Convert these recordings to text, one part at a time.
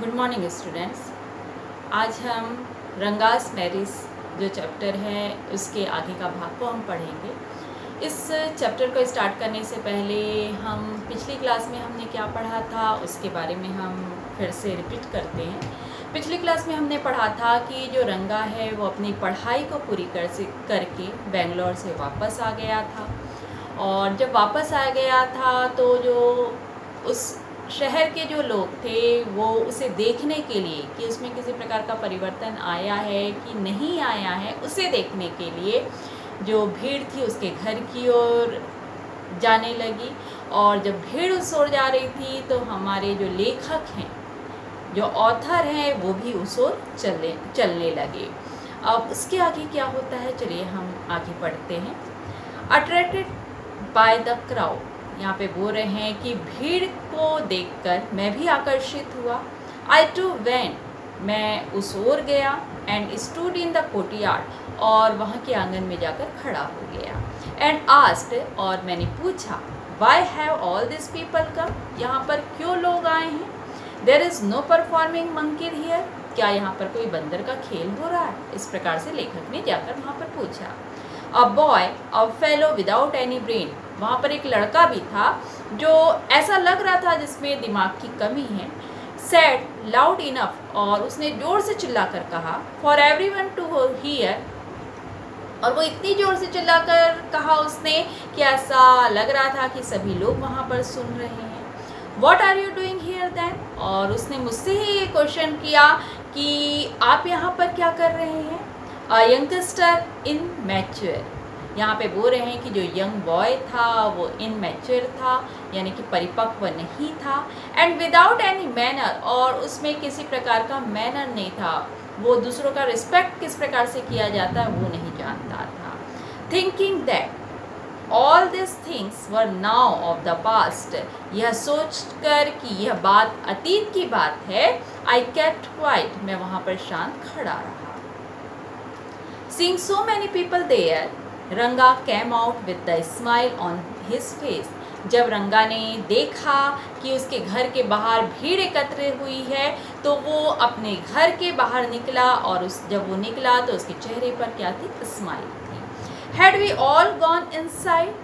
Good morning students. आज हम Ranga's marriage जो चैप्टर है उसके आगे का भाग को हम पढ़ेंगे। इस चैप्टर को स्टार्ट करने से पहले हम पिछली क्लास में हमने क्या पढ़ा था उसके बारे में हम फिर से रिपीट करते हैं। पिछली क्लास में हमने पढ़ा था कि जो रंगा है वो अपनी पढ़ाई को पूरी करके बेंगलोर से वापस आ गया था, और जब वापस आ गया था तो जो उस शहर के जो लोग थे वो उसे देखने के लिए कि उसमें किसी प्रकार का परिवर्तन आया है कि नहीं आया है, उसे देखने के लिए जो भीड़ थी उसके घर की ओर जाने लगी। और जब भीड़ उस ओर जा रही थी तो हमारे जो लेखक हैं, जो ऑथर हैं, वो भी उस ओर चलने लगे। अब उसके आगे क्या होता है, चलिए हम आगे पढ़ते हैं। अट्रैक्टेड बाय द क्राउड, यहाँ पे बोल रहे हैं कि भीड़ को देखकर मैं भी आकर्षित हुआ। आई टू वेंट, मैं उस ओर गया। And stood in the courtyard, और वहाँ के आंगन में जाकर खड़ा हो गया। एंड आस्क्ड, और मैंने पूछा, why have all this people come, यहाँ पर क्यों लोग आए हैं। There is no performing monkey here, क्या यहाँ पर कोई बंदर का खेल हो रहा है। इस प्रकार से लेखक ने जाकर वहाँ पर पूछा। A boy, a fellow without any brain, वहाँ पर एक लड़का भी था जो ऐसा लग रहा था जिसमें दिमाग की कमी है। सेड लाउड इनफ, और उसने जोर से चिल्लाकर कहा, फॉर एवरीवन टू हियर, और वो इतनी जोर से चिल्लाकर कहा उसने कि ऐसा लग रहा था कि सभी लोग वहाँ पर सुन रहे हैं। What are you doing here then, और उसने मुझसे ही ये क्वेश्चन किया कि आप यहाँ पर क्या कर रहे हैं। अ यंगस्टर इन मैच्योर, यहाँ पे बोल रहे हैं कि जो यंग बॉय था वो इनमैच्योर था, यानी कि परिपक्व नहीं था। एंड विदाउट एनी मैनर, और उसमें किसी प्रकार का मैनर नहीं था, वो दूसरों का रिस्पेक्ट किस प्रकार से किया जाता है वो नहीं जानता था। Thinking that all this things were now of the past, यह सोचकर कि यह बात अतीत की बात है, आई केप्ट क्वाइट, मैं वहाँ पर शांत खड़ा रहा। Seeing so many people there, रंगा came out with the smile on his face, जब रंगा ने देखा कि उसके घर के बाहर भीड़ एकत्र हुई है तो वो अपने घर के बाहर निकला, और जब वो निकला तो उसके चेहरे पर क्या थी, स्माइल थी। Had we all gone inside,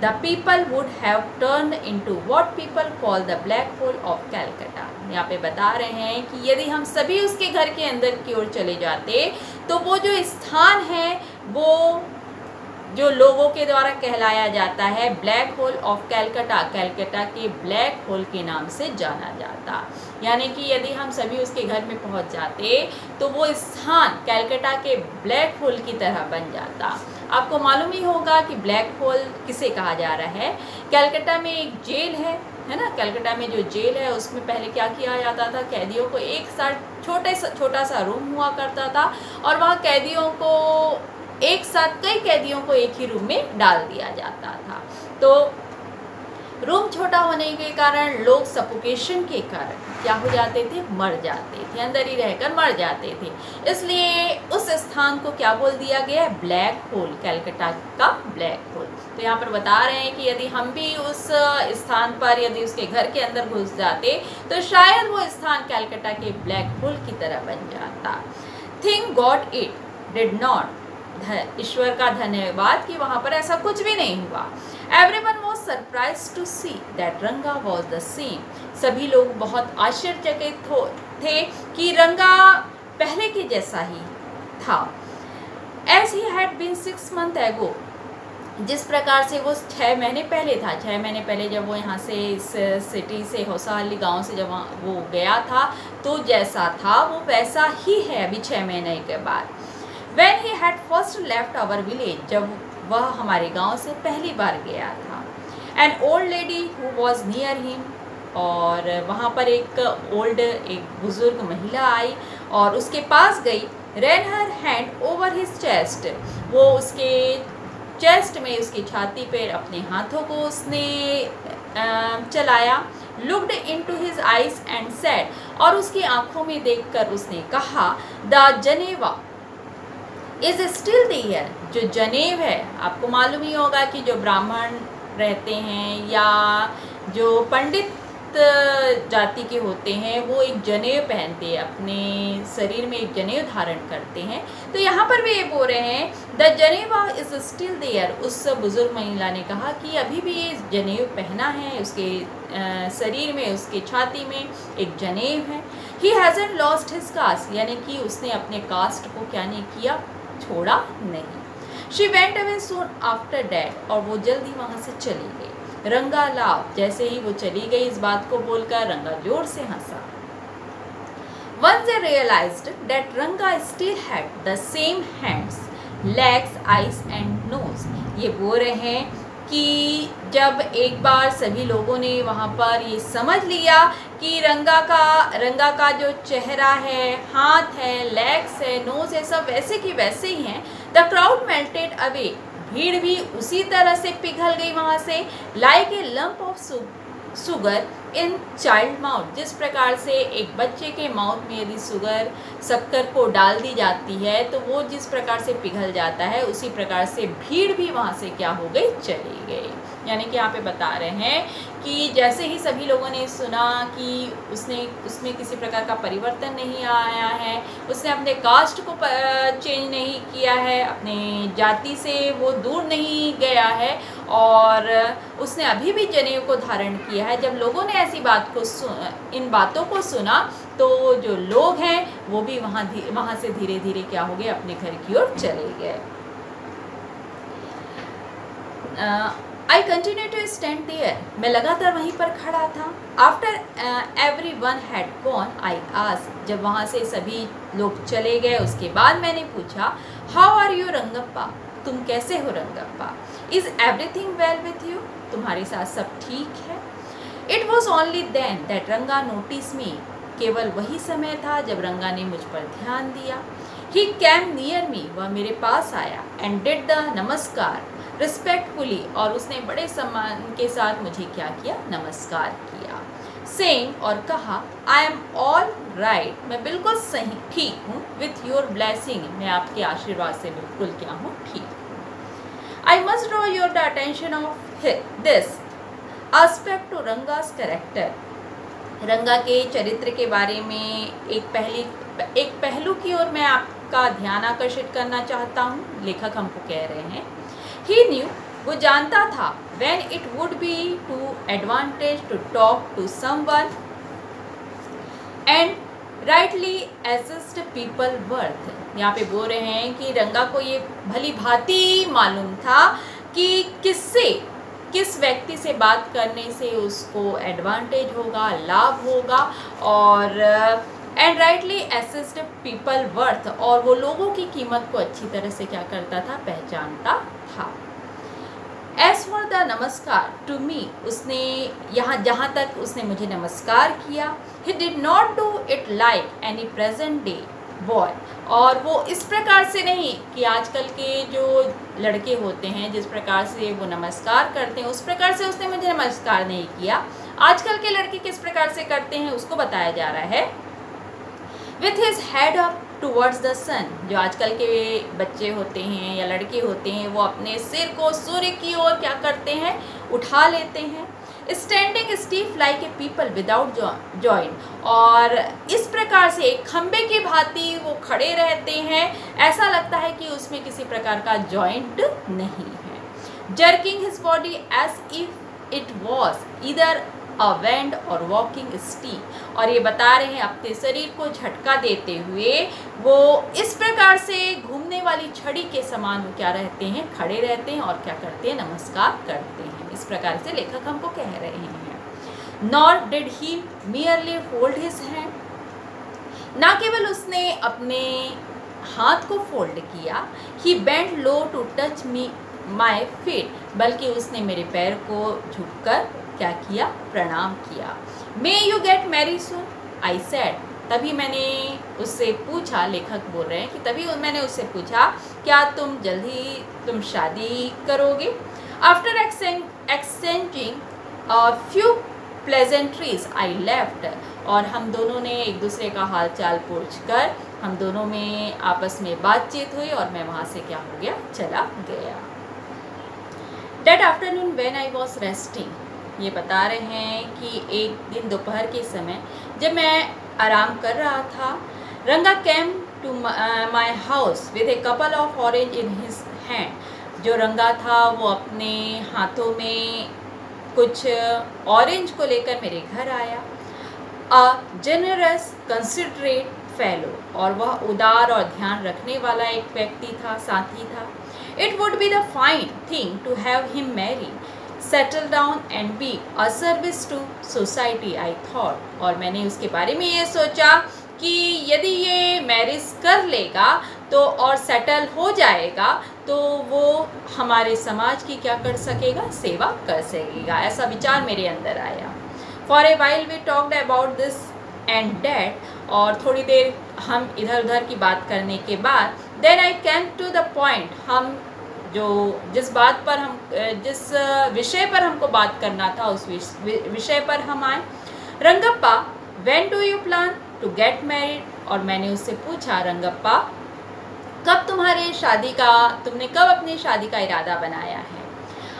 the people would have turned into what people call the black hole of Calcutta, यहाँ पे बता रहे हैं कि यदि हम सभी उसके घर के अंदर की ओर चले जाते तो वो जो स्थान है वो जो लोगों के द्वारा कहलाया जाता है black hole of Calcutta, Calcutta के ब्लैक होल के नाम से जाना जाता। यानी कि यदि हम सभी उसके घर में पहुंच जाते तो वो स्थान कैलकटा के ब्लैक होल की तरह बन जाता। आपको मालूम ही होगा कि ब्लैक होल किसे कहा जा रहा है। कैलकटा में एक जेल है ना, कैलकटा में जो जेल है उसमें पहले क्या किया जाता था, कैदियों को एक साथ छोटा सा रूम हुआ करता था, और वहाँ कैदियों को एक साथ कई कैदियों को एक ही रूम में डाल दिया जाता था। तो रूम छोटा होने के कारण लोग सफोकेशन के कारण क्या हो जाते थे, मर जाते थे, अंदर ही रहकर मर जाते थे। इसलिए उस स्थान को क्या बोल दिया गया, ब्लैक होल, कैलकटा का ब्लैक होल। तो यहाँ पर बता रहे हैं कि यदि हम भी उस स्थान पर, यदि उसके घर के अंदर घुस जाते तो शायद वो स्थान कैलकटा के ब्लैक होल की तरह बन जाता। Thank God it did not, ईश्वर का धन्यवाद कि वहाँ पर ऐसा कुछ भी नहीं हुआ। Everyone was surprise to see that Ranga was the same, सभी लोग बहुत आश्चर्यचकित थे कि रंगा पहले के जैसा ही था। As he had been 6 months एगो, जिस प्रकार से वो 6 महीने पहले था। 6 महीने पहले जब वो यहाँ से इस सिटी से होसाहली गांव से जब वो गया था तो जैसा था वो वैसा ही है अभी 6 महीने के बाद। When he had first left our village, जब वह हमारे गांव से पहली बार गया था। An old lady who was near him, और वहाँ पर एक बुजुर्ग महिला आई और उसके पास गई। Ran her hand over his chest, वो उसके चेस्ट में, उसकी छाती पे अपने हाथों को उसने चलाया। Looked into his eyes and said, और उसकी आंखों में देखकर उसने कहा, The Geneva is still there, जो जनेव है, आपको मालूम ही होगा कि जो ब्राह्मण रहते हैं या जो पंडित जाति के होते हैं वो एक जनेऊ पहनते हैं, अपने शरीर में एक जनेऊ धारण करते हैं। तो यहाँ पर भी ये बोल रहे हैं the Geneva is still there. उस बुजुर्ग महिला ने कहा कि अभी भी ये जनेऊ पहना है, उसके शरीर में, उसके छाती में एक जनेऊ है। ही हैज़न्ट लॉस्ट हिज कास्ट, यानी कि उसने अपने कास्ट को क्या नहीं किया, छोड़ा नहीं। She went away soon after that, और वो जल्दी वहाँ से चली गई। रंगा लाफ, जैसे ही वो चली गई इस बात को बोलकर रंगा जोर से हंसा। Once they realized that Ranga still had the same hands, legs, eyes and nose. ये बोल रहे हैं कि जब एक बार सभी लोगों ने वहाँ पर ये समझ लिया कि रंगा का जो चेहरा है, हाथ है, लेग्स है, नोज है, सब वैसे की वैसे ही हैं। द क्राउड मेल्टेड अवे, भीड़ भी उसी तरह से पिघल गई वहाँ से। Like a lump of sugar in child mouth, जिस प्रकार से एक बच्चे के माउथ में यदि शक्कर को डाल दी जाती है तो वो जिस प्रकार से पिघल जाता है, उसी प्रकार से भीड़ भी वहाँ से क्या हो गई, चली गई। यानी कि यहाँ पे बता रहे हैं कि जैसे ही सभी लोगों ने सुना कि उसमें किसी प्रकार का परिवर्तन नहीं आया है, उसने अपने कास्ट को चेंज नहीं किया है, अपने जाति से वो दूर नहीं गया है, और उसने अभी भी जनेऊ को धारण किया है। जब लोगों ने ऐसी इन बातों को सुना तो जो लोग हैं वो भी वहाँ से धीरे धीरे क्या हो गए, अपने घर की ओर चले गए। I continue to stand there, मैं लगातार वहीं पर खड़ा था। After everyone had gone I asked, जब वहाँ से सभी लोग चले गए उसके बाद मैंने पूछा, हाउ आर यू रंगप्पा, तुम कैसे हो Rangappa? Is everything well with you, तुम्हारे साथ सब ठीक है? It was only then that Ranga notice me, केवल वही समय था जब रंगा ने मुझ पर ध्यान दिया। ही कैम नियर मी, वह मेरे पास आया, एंड डिड द नमस्कार रिस्पेक्टफुली, और उसने बड़े सम्मान के साथ मुझे क्या किया, नमस्कार किया। सेइंग, और कहा, आई एम ऑल राइट, मैं बिल्कुल सही ठीक हूँ। विथ योर ब्लेसिंग, मैं आपके आशीर्वाद से बिल्कुल क्या हूँ, ठीक। I must draw your the attention of this aspect to Ranga's character, Ranga के चरित्र के बारे में एक पहलू की ओर मैं आपका ध्यान आकर्षित करना चाहता हूँ। लेखक हमको कह रहे हैं, ही न्यू, वो जानता था, when it would be to advantage to talk to someone and rightly assessed people worth। यहाँ पे बोल रहे हैं कि रंगा को ये भली भांति मालूम था कि किस व्यक्ति से बात करने से उसको एडवांटेज होगा, लाभ होगा, और and rightly assessed people worth, और वो लोगों की कीमत को अच्छी तरह से क्या करता था, पहचानता था। एज फॉर द नमस्कार टू मी, उसने जहाँ तक उसने मुझे नमस्कार किया, he did not do it like any present day boy, और वो इस प्रकार से नहीं कि आजकल के जो लड़के होते हैं जिस प्रकार से वो नमस्कार करते हैं उस प्रकार से उसने मुझे नमस्कार नहीं किया। आजकल के लड़के किस प्रकार से करते हैं उसको बताया जा रहा है। With his head up towards the sun, जो आजकल के बच्चे होते हैं या लड़के होते हैं वो अपने सिर को सूर्य की ओर क्या करते हैं, उठा लेते हैं। Standing stiff like a people without joint, और इस प्रकार से एक खंबे की भांति वो खड़े रहते हैं, ऐसा लगता है कि उसमें किसी प्रकार का जॉइंट नहीं है। Jerking his body as if it was either a wand और वॉकिंग स्टिक, और ये बता रहे हैं अपने शरीर को झटका देते हुए वो इस प्रकार से घूमने वाली छड़ी के समान वो क्या रहते हैं, खड़े रहते हैं और क्या करते हैं, नमस्कार करते हैं। इस प्रकार से लेखक हमको कह रहे हैं। Nor did he merely fold his hand, ना केवल उसने अपने हाथ को फोल्ड किया, he bent low to touch me my feet, बल्कि उसने मेरे पैर को झुककर क्या किया, प्रणाम किया। May you get Mary soon, I said, तभी मैंने उससे पूछा, लेखक बोल रहे हैं कि तभी मैंने उससे पूछा, क्या तुम शादी करोगे? After exchanging a few pleasantries I left, और हम दोनों ने एक दूसरे का हाल चाल पूछकर हम दोनों में आपस में बातचीत हुई और मैं वहाँ से क्या हो गया, चला गया। That afternoon when I was resting, ये बता रहे हैं कि एक दिन दोपहर के समय जब मैं आराम कर रहा था, Ranga came to my house with a couple of orange in his hand. जो रंगा था वो अपने हाथों में कुछ ऑरेंज को लेकर मेरे घर आया। अ जेनरस कंसिडरेट फेलो, और वह उदार और ध्यान रखने वाला एक व्यक्ति था, साथी था। It would be the fine thing to have him marry, settle down and be a service to society, I thought. और मैंने उसके बारे में ये सोचा कि यदि ये मैरिज कर लेगा तो और सेटल हो जाएगा तो वो हमारे समाज की क्या कर सकेगा, सेवा कर सकेगा। ऐसा विचार मेरे अंदर आया। For a while we talked about this and that, और थोड़ी देर हम इधर उधर की बात करने के बाद then I came to the point, हम जिस विषय पर हमको बात करना था उस विषय पर हम आए। Rangappa, when do you plan to get married? और मैंने उससे पूछा, रंगप्पा तुमने कब अपनी शादी का इरादा बनाया है?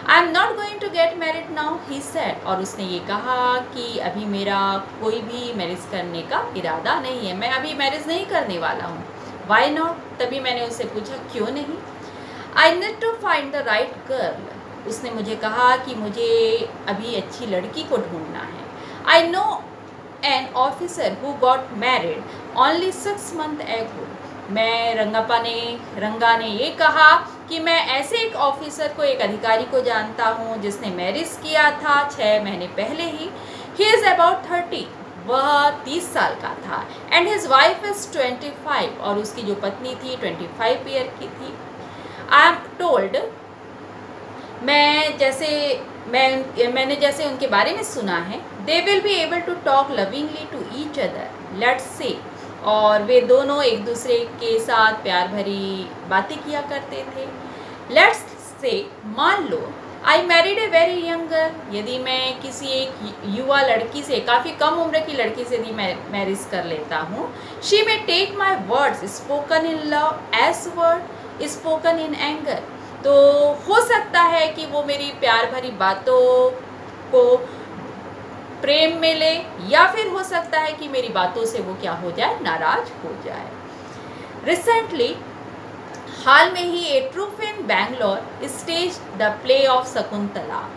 I am not going to get married now, he said. और उसने ये कहा कि अभी मेरा कोई भी मैरिज करने का इरादा नहीं है, मैं अभी मैरिज नहीं करने वाला हूँ। Why not? तभी मैंने उससे पूछा, क्यों नहीं? I need to find the right girl. उसने मुझे कहा कि मुझे अभी अच्छी लड़की को ढूंढना है। I know an officer who got married only 6 months ago। रंगा ने ये कहा कि मैं ऐसे एक ऑफिसर को, एक अधिकारी को जानता हूँ जिसने मैरिज किया था 6 महीने पहले ही। ही इज़ अबाउट 30, वह 30 साल का था। एंड हिज वाइफ इज़ 25, और उसकी जो पत्नी थी 25 ईयर की थी। आई एम टोल्ड, मैंने जैसे उनके बारे में सुना है, they will be able to talk lovingly to each other, let's say. और वे दोनों एक दूसरे के साथ प्यार भरी बातें किया करते थे। लेट्स से, मान लो, I married a very young girl, यदि मैं किसी एक युवा लड़की से, काफ़ी कम उम्र की लड़की से यदि मैं मैरिज कर लेता हूँ, she may take my words spoken in love as word spoken in anger. तो हो सकता है कि वो मेरी प्यार भरी बातों को प्रेम में ले, या फिर हो सकता है कि मेरी बातों से वो क्या हो जाए, नाराज हो जाए। रिसेंटली, हाल में ही, a troupe in Bangalore stage the play of Shakuntala.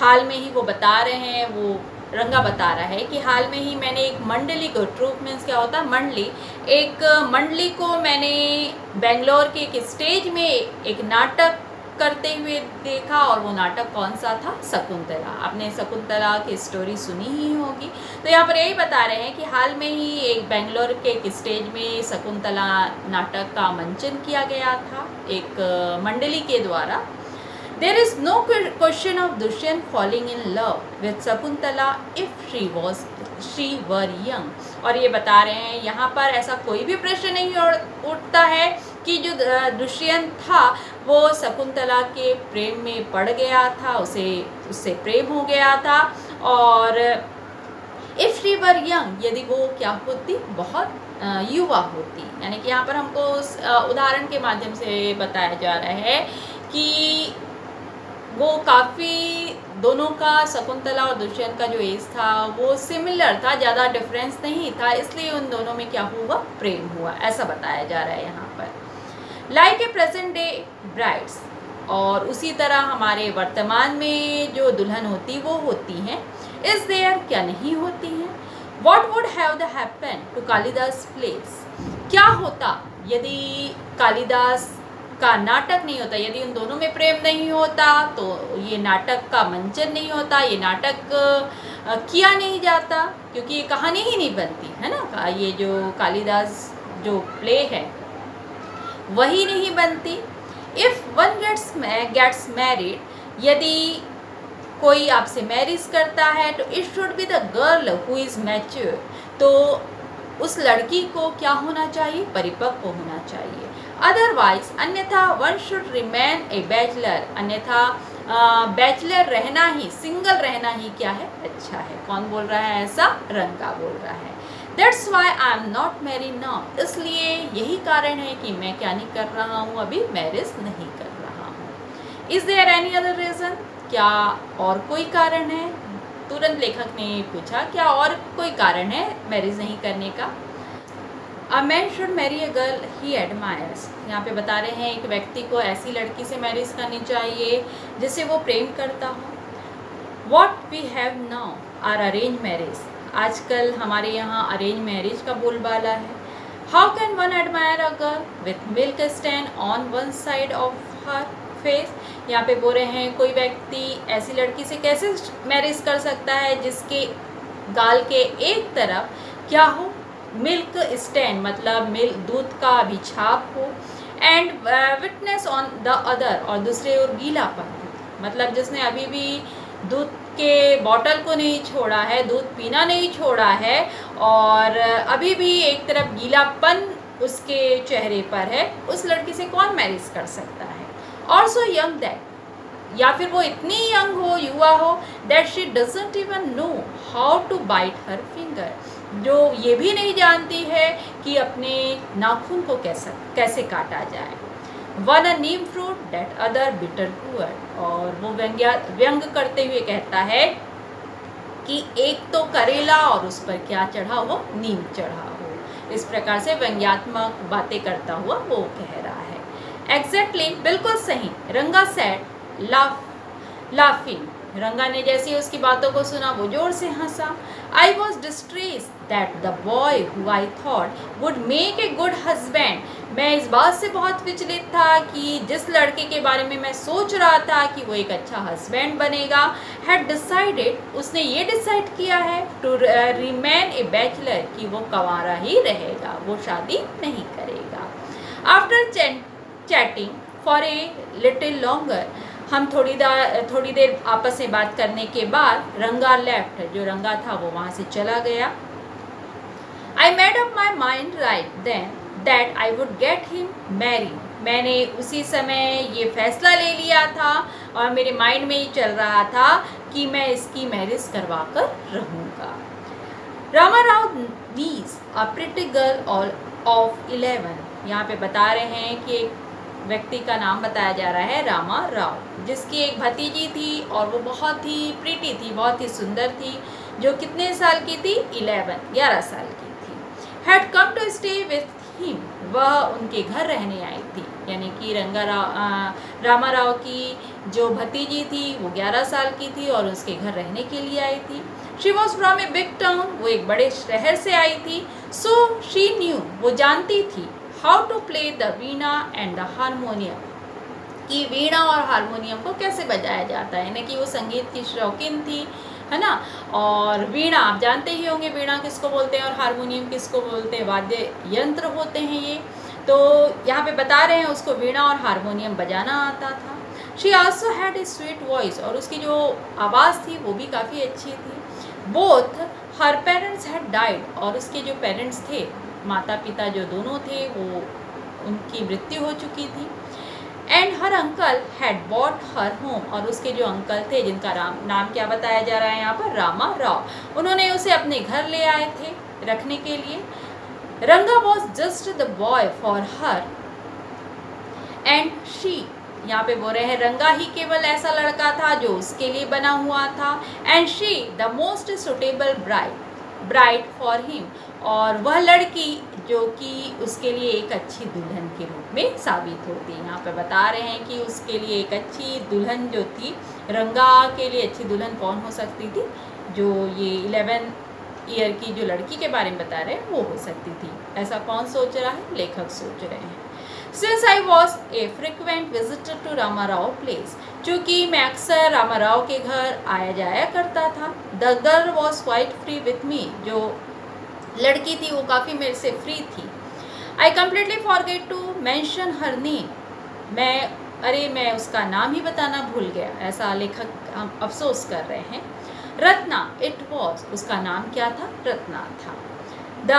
हाल में ही वो बता रहे हैं, वो रंगा बता रहा है कि हाल में ही मैंने एक मंडली को, ट्रूप मीन्स क्या होता है, मंडली, एक मंडली को मैंने बेंगलोर के एक स्टेज में एक नाटक करते हुए देखा। और वो नाटक कौन सा था? शकुंतला। आपने शकुंतला की स्टोरी सुनी ही होगी। तो यहाँ पर यही बता रहे हैं कि हाल में ही एक बेंगलोर के एक स्टेज में शकुंतला नाटक का मंचन किया गया था एक मंडली के द्वारा। There is no question of Dushyant falling in love with Shakuntala if she were young। और ये बता रहे हैं यहाँ पर ऐसा कोई भी प्रश्न नहीं उठता है कि जो दुष्यंत था वो शकुंतला के प्रेम में पड़ गया था, उससे प्रेम हो गया था। और इफ़ शी वर यंग, यदि वो क्या होती, बहुत युवा होती। यानी कि यहाँ पर हमको उस उदाहरण के माध्यम से बताया जा रहा है कि वो काफ़ी, दोनों का, शकुंतला और दुष्यंत का जो एज था वो सिमिलर था, ज़्यादा डिफरेंस नहीं था, इसलिए उन दोनों में क्या हुआ, प्रेम हुआ, ऐसा बताया जा रहा है यहाँ पर। Like a present day brides, और उसी तरह हमारे वर्तमान में जो दुल्हन होती वो होती हैं, इज़ देयर, क्या नहीं होती हैं। What would have the happen to Kalidas place, क्या होता यदि कालिदास का नाटक नहीं होता, यदि उन दोनों में प्रेम नहीं होता तो ये नाटक का मंचन नहीं होता, ये नाटक किया नहीं जाता, क्योंकि ये कहानी ही नहीं बनती है ना। ये जो कालिदास जो प्ले है वही नहीं बनती। इफ़ वन गेट्स मैरिड, यदि कोई आपसे मैरिज करता है तो it should be the girl who is mature, तो उस लड़की को क्या होना चाहिए, परिपक्व होना चाहिए। अदरवाइज, अन्यथा one should remain A bachelor, अन्यथा बैचलर रहना ही, सिंगल रहना ही क्या है, अच्छा है। कौन बोल रहा है ऐसा? रंगा बोल रहा है। That's why I am not married now, इसलिए यही कारण है कि मैं क्या नहीं कर रहा हूँ, अभी मैरिज नहीं कर रहा हूँ। Is there any other reason, क्या और कोई कारण है? तुरंत लेखक ने पूछा क्या और कोई कारण है मैरिज नहीं करने का। A man should marry a girl he admires. यहाँ पे बता रहे हैं एक व्यक्ति को ऐसी लड़की से मैरिज करनी चाहिए जिसे वो प्रेम करता हो। What we have now are arrange marriage. आजकल हमारे यहाँ अरेंज मैरिज का बोलबाला है। How can one admire a girl with milk stand on one side of her face. यहाँ पे बोल रहे हैं कोई व्यक्ति ऐसी लड़की से कैसे मैरिज कर सकता है जिसके गाल के एक तरफ क्या हो, मिल्क स्टैंड मतलब दूध का अभिछाप हो, and witness on the other और दूसरे ओर गीलापन, मतलब जिसने अभी भी दूध के बॉटल को नहीं छोड़ा है, दूध पीना नहीं छोड़ा है और अभी भी एक तरफ गीलापन उसके चेहरे पर है, उस लड़की से कौन मैरिज कर सकता है। ऑल्सो यंग दैट, या फिर वो इतनी यंग हो, युवा हो, that she doesn't even know how to bite her finger, जो ये भी नहीं जानती है कि अपने नाखून को कैसे काटा जाए। One a Neem fruit that other bitter poor, और वो व्यंग करते हुए कहता है कि एक तो करेला और उस पर क्या चढ़ा हो, नीम चढ़ा हो। इस प्रकार से व्यंग्यात्मक बातें करता हुआ वो कह रहा है। एग्जैक्टली, बिल्कुल सही। रंगा सेड लाफिंग, रंगा ने जैसे उसकी बातों को सुना वो जोर से हंसा। I was distressed that the boy who I thought would make a good husband, मैं इस बात से बहुत विचलित था कि जिस लड़के के बारे में मैं सोच रहा था कि वो एक अच्छा हस्बैंड बनेगा, हैड डिसाइडेड, उसने ये डिसाइड किया है, टू रिमेन ए बैचलर, कि वो कंवारा ही रहेगा, वो शादी नहीं करेगा। After chatting for a little longer, हम थोड़ी देर आपस में बात करने के बाद रंगा लेफ्ट, जो रंगा था वो वहाँ से चला गया। I made up my mind right then that I would get him marry, मैंने उसी समय ये फैसला ले लिया था और मेरे माइंड में ही चल रहा था कि मैं इसकी मैरिज करवा कर रहूँगा। रामाराव नीज अ प्रिटी गर्ल ऑफ 11, यहाँ पे बता रहे हैं कि एक व्यक्ति का नाम बताया जा रहा है रामा राव, जिसकी एक भतीजी थी और वो बहुत ही प्रीटी थी, बहुत ही सुंदर थी, जो कितने साल की थी, 11 साल की थी। Had come to stay with him, वह उनके घर रहने आई थी, यानी कि रामा राव की जो भतीजी थी वो 11 साल की थी और उसके घर रहने के लिए आई थी। She was from a big town, वो एक बड़े शहर से आई थी। सो शी न्यू, वो जानती थी, how to play the veena and the harmonium, कि वीणा और हारमोनियम को कैसे बजाया जाता है, यानी कि वो संगीत की शौकीन थी, है ना। और वीणा आप जानते ही होंगे, वीणा किसको बोलते हैं और हारमोनियम किसको बोलते हैं, वाद्य यंत्र होते हैं ये। तो यहाँ पे बता रहे हैं उसको वीणा और हारमोनियम बजाना आता था। She also had a sweet voice, और उसकी जो आवाज़ थी वो भी काफ़ी अच्छी थी। Both her parents had died, और उसके जो पेरेंट्स थे, माता पिता जो दोनों थे, वो उनकी मृत्यु हो चुकी थी। And her uncle had bought her home, और उसके जो अंकल थे जिनका नाम क्या बताया जा रहा है यहाँ पर, रामा राव, उन्होंने उसे अपने घर ले आए थे रखने के लिए। रंगा was just the boy for her and she, यहाँ पे बोल रहे हैं रंगा ही केवल ऐसा लड़का था जो उसके लिए बना हुआ था। And she the most suitable bride for him, और वह लड़की जो कि उसके लिए एक अच्छी दुल्हन के रूप में साबित होती है। यहाँ पे बता रहे हैं कि उसके लिए एक अच्छी दुल्हन जो थी, रंगा के लिए अच्छी दुल्हन कौन हो सकती थी, जो ये 11 ईयर की जो लड़की के बारे में बता रहे हैं वो हो सकती थी। ऐसा कौन सोच रहा है, लेखक सोच रहे हैं। Since I was a frequent visitor to Ramarao place, चूँकि मैं अक्सर रामाराव के घर आया जाया करता था। The girl was quite free with me, जो लड़की थी वो काफ़ी मेरे से फ्री थी। I completely forget to mention her name, मैं उसका नाम ही बताना भूल गया, ऐसा लेखक हम अफसोस कर रहे हैं। रत्ना, इट वॉज, उसका नाम क्या था, रत्ना था। The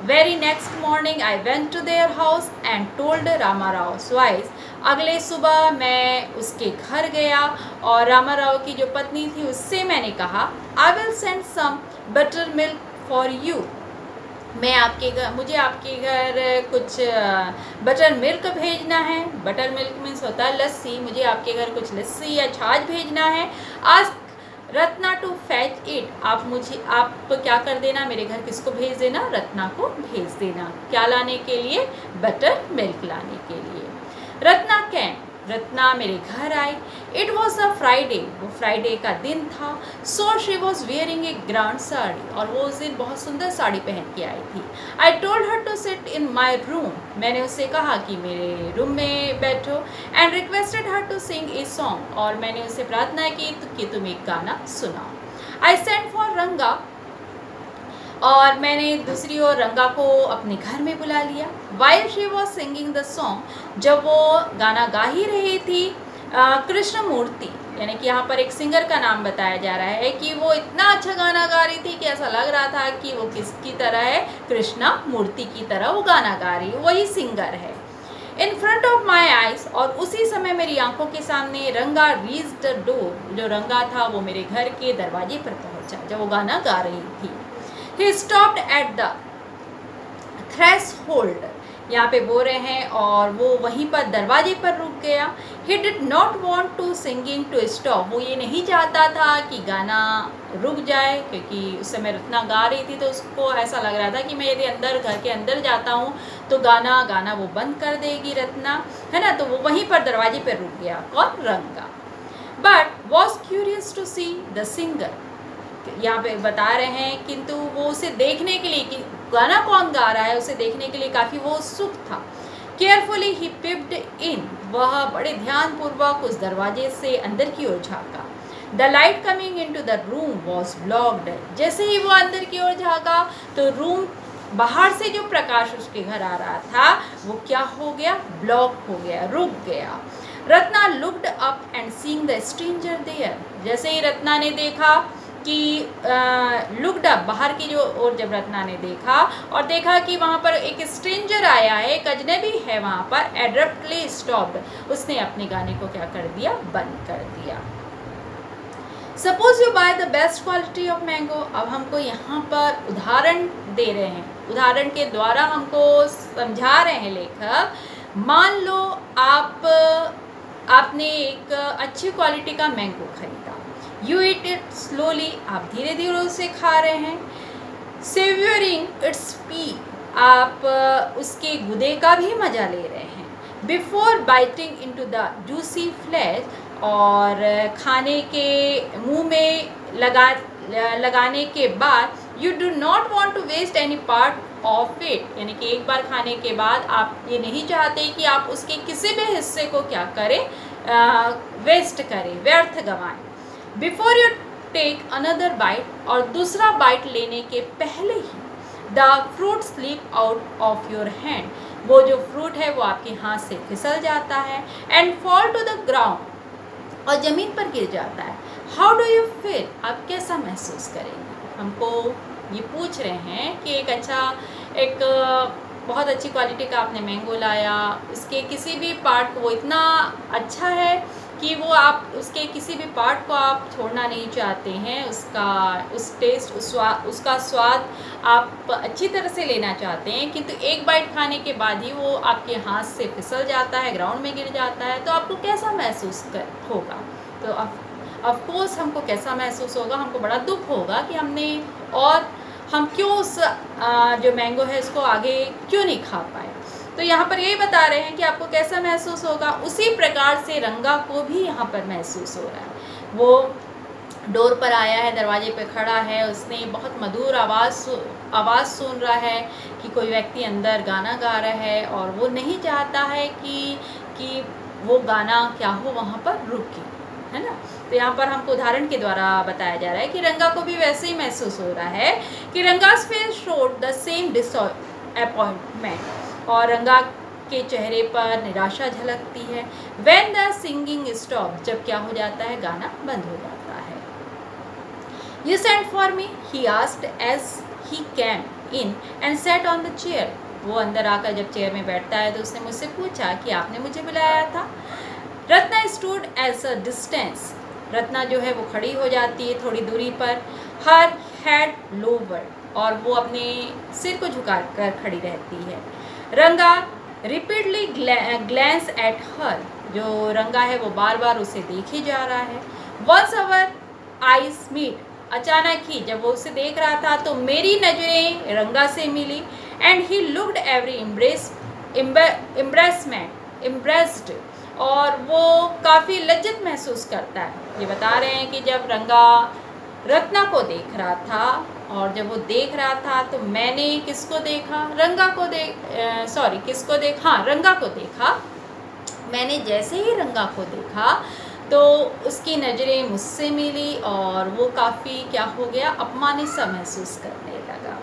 very next morning I went to their house and told Ramarao स्वाइस, अगले सुबह मैं उसके घर गया और रामाराव की जो पत्नी थी उससे मैंने कहा, I will send some buttermilk for you, मुझे आपके घर कुछ बटर मिल्क भेजना है। बटर मिल्क मीन्स होता है लस्सी, मुझे आपके घर कुछ लस्सी या छाछ भेजना है। आज रत्ना टू फैच इट, आप क्या कर देना, मेरे घर किसको भेज देना, रत्ना को भेज देना। क्या लाने के लिए, बटर मिल्क लाने के लिए। रत्ना कैम, रत्ना मेरे घर आई। इट वॉज अ फ्राइडे, वो फ्राइडे का दिन था। So she was wearing A grand sari, और वो उस दिन बहुत सुंदर साड़ी पहन के आई थी। I told her to sit in my room, मैंने उससे कहा कि मेरे रूम में बैठो। And requested her to sing a song, और मैंने उससे प्रार्थना की कि तुम एक गाना सुनाओ। आई सेंट फॉर रंगा, और मैंने दूसरी ओर रंगा को अपने घर में बुला लिया। While she was singing the song, जब वो गाना गा ही रही थी, कृष्ण मूर्ति, यानी कि यहाँ पर एक सिंगर का नाम बताया जा रहा है कि वो इतना अच्छा गाना गा रही थी कि ऐसा लग रहा था कि वो किसकी तरह है, कृष्णा मूर्ति की तरह वो गाना गा रही है, वही सिंगर है। In front of my eyes, और उसी समय मेरी आंखों के सामने रंगा रीच्ड द डोर, जो रंगा था वो मेरे घर के दरवाजे पर पहुंचा जब वो गाना गा रही थी। He stopped at the threshold, यहाँ पे बोल रहे हैं, और वो वहीं पर दरवाजे पर रुक गया। He did not want to singing to stop, वो ये नहीं चाहता था कि गाना रुक जाए, क्योंकि उस समय रत्ना गा रही थी तो उसको ऐसा लग रहा था कि मैं यदि अंदर घर के अंदर जाता हूँ तो गाना वो बंद कर देगी रत्ना, है ना। तो वो वहीं पर दरवाजे पर रुक गया, कौन, रंगा। But was curious to see the singer, यहाँ पे बता रहे हैं, किंतु वो उसे देखने के लिए कि गाना कौन गा रहा है, उसे देखने के लिए काफ़ी वो उत्सुक था। केयरफुली ही पिप्ड इन, वह बड़े ध्यानपूर्वक उस दरवाजे से अंदर की ओर झाँका। The light coming into the room was blocked, जैसे ही वो अंदर की ओर झाँका तो रूम, बाहर से जो प्रकाश उसके घर आ रहा था वो क्या हो गया, ब्लॉक हो गया, रुक गया। Ratna looked up and seeing the stranger there, जैसे ही रत्ना ने देखा कि लुक्ड अप, बाहर की जो ओर जब रत्ना ने देखा और देखा कि वहाँ पर एक स्ट्रेंजर आया है, एक अजनबी है वहाँ पर, एब्रप्टली स्टॉप्ड, उसने अपने गाने को क्या कर दिया, बंद कर दिया। Suppose you by the best quality of mango, अब हमको यहाँ पर उदाहरण दे रहे हैं, उदाहरण के द्वारा हमको समझा रहे हैं लेखक। मान लो आपने एक अच्छी क्वालिटी का मैंगो खरीदा। यू ईट इट स्लोली, आप धीरे धीरे उसे खा रहे हैं। सेवियरिंग इट्स पी, आप उसके गुदे का भी मज़ा ले रहे हैं। Before biting into the juicy flesh, और खाने के मुंह में लगाने के बाद you do not want to waste any part of it, यानी कि एक बार खाने के बाद आप ये नहीं चाहते कि आप उसके किसी भी हिस्से को क्या करें, वेस्ट करें, व्यर्थ गंवाएं। Before you take another bite, और दूसरा बाइट लेने के पहले ही the fruit slip out of your hand, वो जो फ्रूट है वो आपके हाथ से फिसल जाता है। And fall to the ground, और ज़मीन पर गिर जाता है। हाउ डू यू फील, आप कैसा महसूस करेंगे। हमको ये पूछ रहे हैं कि एक बहुत अच्छी क्वालिटी का आपने मैंगो लाया, उसके किसी भी पार्ट को, वो इतना अच्छा है कि वो आप उसके किसी भी पार्ट को आप छोड़ना नहीं चाहते हैं, उसका स्वाद आप अच्छी तरह से लेना चाहते हैं, किंतु एक बाइट खाने के बाद ही वो आपके हाथ से फिसल जाता है, ग्राउंड में गिर जाता है, तो आपको कैसा महसूस होगा। तो ऑफ कोर्स हमको कैसा महसूस होगा, हमको बड़ा दुख होगा कि हम क्यों उस जो मैंगो है इसको आगे क्यों नहीं खा पाए। तो यहाँ पर यही बता रहे हैं कि आपको कैसा महसूस होगा। उसी प्रकार से रंगा को भी यहाँ पर महसूस हो रहा है। वो डोर पर आया है, दरवाजे पे खड़ा है, उसने बहुत मधुर आवाज़ सुन रहा है कि कोई व्यक्ति अंदर गाना गा रहा है, और वो नहीं चाहता है कि वो गाना क्या हो, वहाँ पर रुके, है ना। तो यहाँ पर हमको उदाहरण के द्वारा बताया जा रहा है कि रंगा को भी वैसे ही महसूस हो रहा है कि Ranga's face showed the same disappointment, और रंगा के चेहरे पर निराशा झलकती है। व्हेन द सिंगिंग स्टॉप, जब क्या हो जाता है, गाना बंद हो जाता है। You sent for me, he asked as he came in and sat on the chair, वो अंदर आकर जब चेयर में बैठता है तो उसने मुझसे पूछा कि आपने मुझे बुलाया था। Ratna stood at a distance, Ratna जो है वो खड़ी हो जाती है थोड़ी दूरी पर। हर हेड लोवर्ड, और वो अपने सिर को झुकाकर खड़ी रहती है। रंगा रिपीटली ग्लैंस एट हर, जो रंगा है वो बार बार उसे देखे जा रहा है। वंस अवर आईज मीट, अचानक ही जब वो उसे देख रहा था तो मेरी नज़रें रंगा से मिली। And he looked every impressed, और वो काफ़ी लज्जत महसूस करता है। ये बता रहे हैं कि जब रंगा रत्ना को देख रहा था, और जब वो देख रहा था तो मैंने किसको देखा, रंगा को किसको देखा, हाँ रंगा को देखा। मैंने जैसे ही रंगा को देखा तो उसकी नज़रें मुझसे मिली और वो काफ़ी क्या हो गया, अपमानित सा महसूस करने लगा।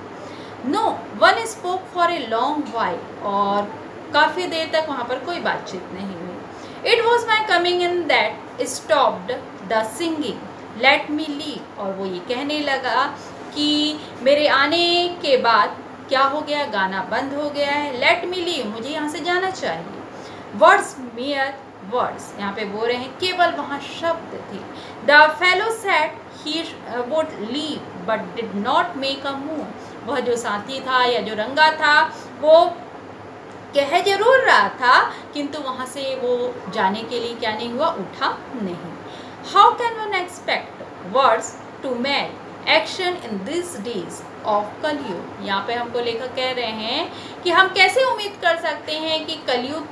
No one spoke for a long while, और काफ़ी देर तक वहाँ पर कोई बातचीत नहीं हुई। It was my coming in that stopped the singing, let me leave, और वो ये कहने लगा कि मेरे आने के बाद क्या हो गया, गाना बंद हो गया है, लेट मी लीव, मुझे यहाँ से जाना चाहिए। वर्ड्स मियर वर्ड्स, यहाँ पे बोल रहे हैं केवल वहाँ शब्द थे। The fellow said he would leave but did not make a move, वह जो साथी था या जो रंगा था वो कह जरूर रहा था किंतु वहाँ से वो जाने के लिए क्या नहीं हुआ, उठा नहीं। How can one expect words to make action in these days of Kalyug, यहाँ पे हमको लेखक कह रहे हैं कि हम कैसे उम्मीद कर सकते हैं कि कलयुग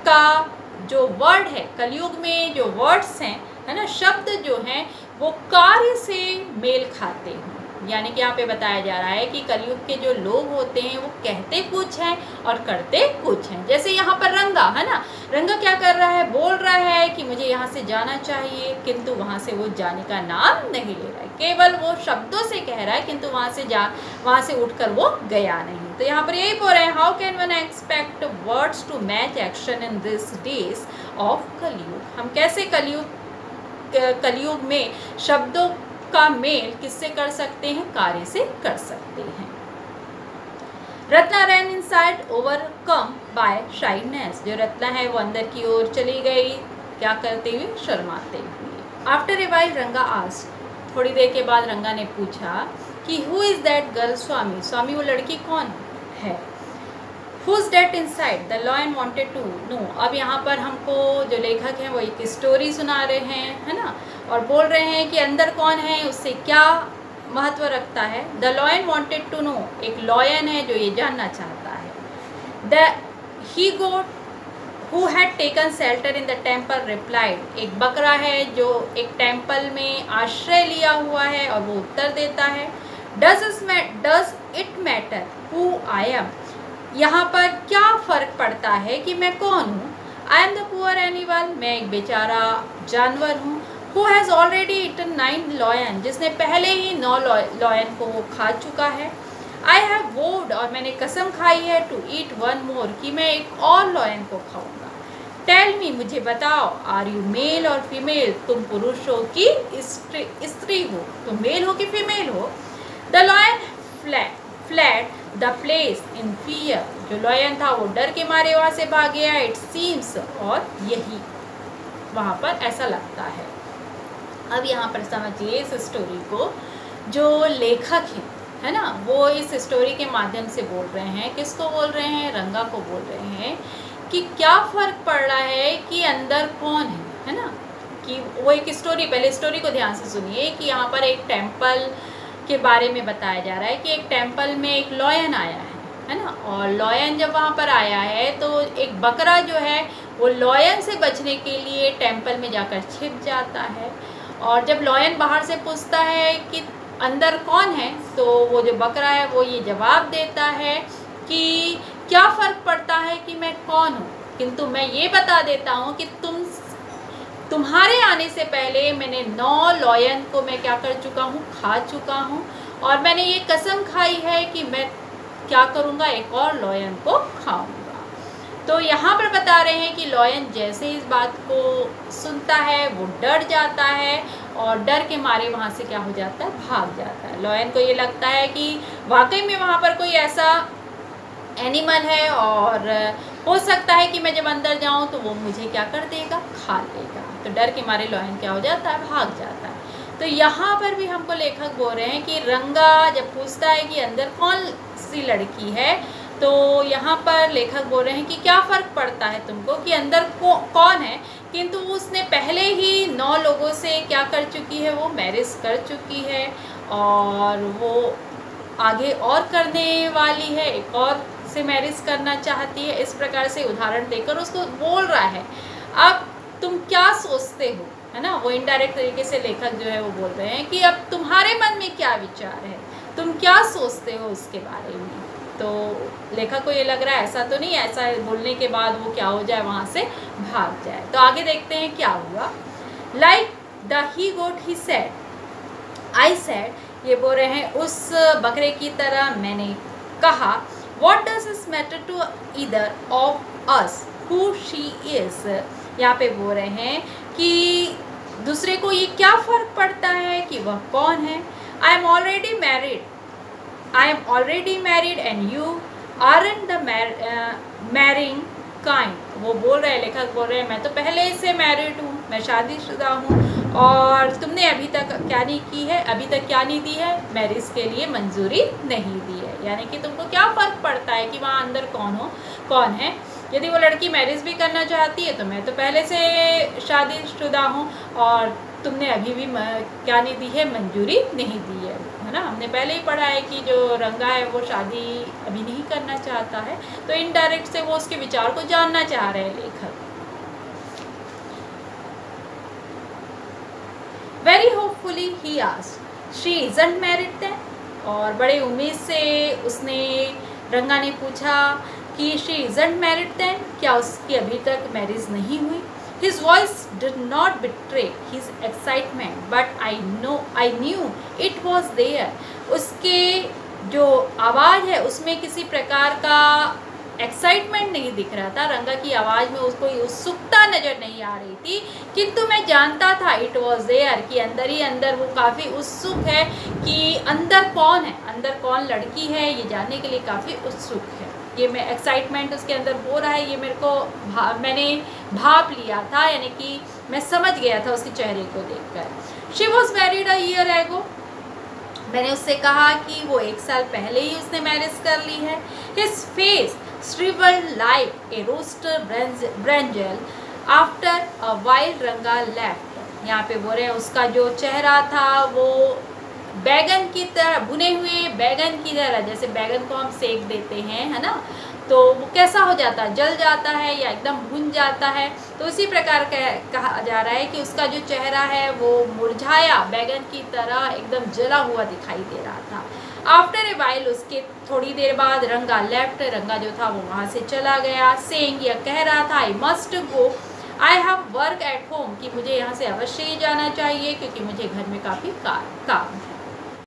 का जो वर्ड है, कलयुग में जो वर्ड्स हैं, है ना, शब्द जो हैं वो कार्य से मेल खाते हैं। यानी कि यहाँ पे बताया जा रहा है कि कलयुग के जो लोग होते हैं वो कहते कुछ हैं और करते कुछ हैं। जैसे यहाँ पर रंगा है ना, रंगा क्या कर रहा है, बोल रहा है कि मुझे यहाँ से जाना चाहिए, किंतु वहाँ से वो जाने का नाम नहीं ले रहा है, केवल वो शब्दों से कह रहा है किंतु वहाँ से उठकर वो गया नहीं। तो यहाँ पर यही बोल रहे हैं, how can one expect words to match action in these days of Kalyug, हम कैसे कलयुग में शब्दों का मेल किससे कर सकते हैं, कार्य से कर सकते हैं। रत्ना रैन इनसाइड ओवरकम बाय शाइनेस, जो रत्ना है वो अंदर की ओर चली गई, क्या करते हुए, शर्माते हुए। After a while Ranga asked, थोड़ी देर के बाद रंगा ने पूछा कि who is that girl Swami, Swami वो लड़की कौन है। Who is that inside, the lion wanted to know, अब यहाँ पर हमको जो लेखक हैं वो एक स्टोरी सुना रहे हैं, है ना, और बोल रहे हैं कि अंदर कौन है, उससे क्या महत्व रखता है। The lion wanted to know, एक लॉयन है जो ये जानना चाहता है। The he goat who had taken shelter in the temple replied, एक बकरा है जो एक टेम्पल में आश्रय लिया हुआ है, और वो उत्तर देता है, does it matter who I am, यहाँ पर क्या फ़र्क पड़ता है कि मैं कौन हूँ। I am the poor animal, मैं एक बेचारा जानवर हूँ। Who has already eaten 9 lion, जिसने पहले ही 9 लॉयन को वो खा चुका है। आई हैव वोड, और मैंने कसम खाई है, टू ईट 1 मोर, कि मैं एक और लॉयन को खाऊंगा। टेल मी, मुझे बताओ, आर यू मेल और फीमेल, तुम पुरुष हो कि स्त्री हो, तुम मेल हो कि फीमेल हो। The lion flat the place in fear, जो लॉयन था वो डर के मारे वहाँ से भाग गया। इट सीम्स, और यही वहाँ पर ऐसा लगता है। अब यहाँ पर समझिए इस स्टोरी को, जो लेखक है ना, वो इस स्टोरी के माध्यम से बोल रहे हैं, किसको बोल रहे हैं, रंगा को बोल रहे हैं कि क्या फ़र्क पड़ रहा है कि अंदर कौन है ना, कि वो एक स्टोरी, पहले स्टोरी को ध्यान से सुनिए कि यहाँ पर एक टेम्पल के बारे में बताया जा रहा है कि एक टेम्पल में एक लॉयन आया है ना, और लॉयन जब वहाँ पर आया है तो एक बकरा जो है वो लॉयन से बचने के लिए टेम्पल में जाकर छिप जाता है, और जब लॉयन बाहर से पूछता है कि अंदर कौन है, तो वो जो बकरा है वो ये जवाब देता है कि क्या फ़र्क पड़ता है कि मैं कौन हूँ, किंतु मैं ये बता देता हूँ कि तुम्हारे आने से पहले मैंने 9 लॉयन को मैं क्या कर चुका हूँ, खा चुका हूँ, और मैंने ये कसम खाई है कि मैं क्या करूँगा, एक और लॉयन को खाऊँगा। तो यहाँ पर बता रहे हैं कि लॉयन जैसे इस बात को सुनता है वो डर जाता है, और डर के मारे वहाँ से क्या हो जाता है, भाग जाता है। लॉयन को ये लगता है कि वाकई में वहाँ पर कोई ऐसा एनिमल है, और हो सकता है कि मैं जब अंदर जाऊँ तो वो मुझे क्या कर देगा, खा लेगा। तो डर के मारे लॉयन क्या हो जाता है, भाग जाता है। तो यहाँ पर भी हमको लेखक बोल रहे हैं कि रंगा जब पूछता है कि अंदर कौन सी लड़की है, तो यहाँ पर लेखक बोल रहे हैं कि क्या फ़र्क पड़ता है तुमको कि अंदर कौन है, किंतु उसने पहले ही 9 लोगों से क्या कर चुकी है, वो मैरिज कर चुकी है और वो आगे और करने वाली है, एक और से मैरिज करना चाहती है। इस प्रकार से उदाहरण देकर उसको बोल रहा है, अब तुम क्या सोचते हो, है ना। वो इनडायरेक्ट तरीके से लेखक जो है वो बोल रहे हैं कि अब तुम्हारे मन में क्या विचार है, तुम क्या सोचते हो उसके बारे में। तो लेखक को ये लग रहा है ऐसा तो नहीं, ऐसा बोलने के बाद वो क्या हो जाए, वहाँ से भाग जाए। तो आगे देखते हैं क्या हुआ। Like the he goat he said, I said, ये बोल रहे हैं उस बकरे की तरह मैंने कहा, what does it matter to either of us who she is. यहाँ पे बोल रहे हैं कि दूसरे को ये क्या फ़र्क पड़ता है कि वह कौन है। I am already married and you aren't the marrying kind. वो बोल रहे हैं, लेखक बोल रहे हैं, मैं तो पहले से मैरिड हूँ, मैं शादीशुदा हूँ और तुमने अभी तक क्या नहीं की है, अभी तक क्या नहीं दी है, मैरिज के लिए मंजूरी नहीं दी है। यानी कि तुमको क्या फ़र्क पड़ता है कि वहाँ अंदर कौन है। यदि वो लड़की मैरिज भी करना चाहती है तो मैं तो पहले से शादीशुदा हूँ और तुमने अभी भी क्या नहीं दी है, मंजूरी नहीं दी है ना। हमने पहले ही पढ़ा है कि जो रंगा है वो शादी अभी नहीं करना चाहता है, तो इनडायरेक्ट से वो उसके विचार को जानना चाह रहे हैं लेखक। Very hopefully he asked, she isn't married then. और बड़े उम्मीद से उसने, रंगा ने पूछा कि शी इजंट मैरिड देन, क्या उसकी अभी तक मैरिज नहीं हुई। His voice did not betray his excitement, but I knew it was there. उसके जो आवाज़ है उसमें किसी प्रकार का एक्साइटमेंट नहीं दिख रहा था, रंगा की आवाज़ में उसको उत्सुकता नज़र नहीं आ रही थी, किंतु मैं जानता था इट वॉज देयर कि अंदर ही अंदर वो काफ़ी उत्सुक है कि अंदर कौन है, अंदर कौन लड़की है, ये जानने के लिए काफ़ी उत्सुक है। ये मैं एक्साइटमेंट उसके अंदर हो रहा है, ये मेरे को मैंने भाप लिया था, यानी कि मैं समझ गया था उसके चेहरे को देखकर। She was married a year ago, मैंने उससे कहा कि वो 1 साल पहले ही उसने मैरिज कर ली है। His face shriveled like a roasted brinjal after a while रंगा left। यहाँ पे बोल रहे हैं उसका जो चेहरा था वो बैगन की तरह, भुने हुए बैगन की तरह, जैसे बैगन को हम सेक देते हैं, है ना, तो वो कैसा हो जाता है, जल जाता है या एकदम भुन जाता है। तो उसी प्रकार कहा जा रहा है कि उसका जो चेहरा है वो मुरझाया बैगन की तरह एकदम जला हुआ दिखाई दे रहा था। आफ्टर ए वाइल, उसके थोड़ी देर बाद रंगा लेफ्ट, रंगा जो था वो वहाँ से चला गया। सेइंग, यह कह रहा था, I must go, I have work at home, कि मुझे यहाँ से अवश्य ही जाना चाहिए क्योंकि मुझे घर में काफ़ी काम है।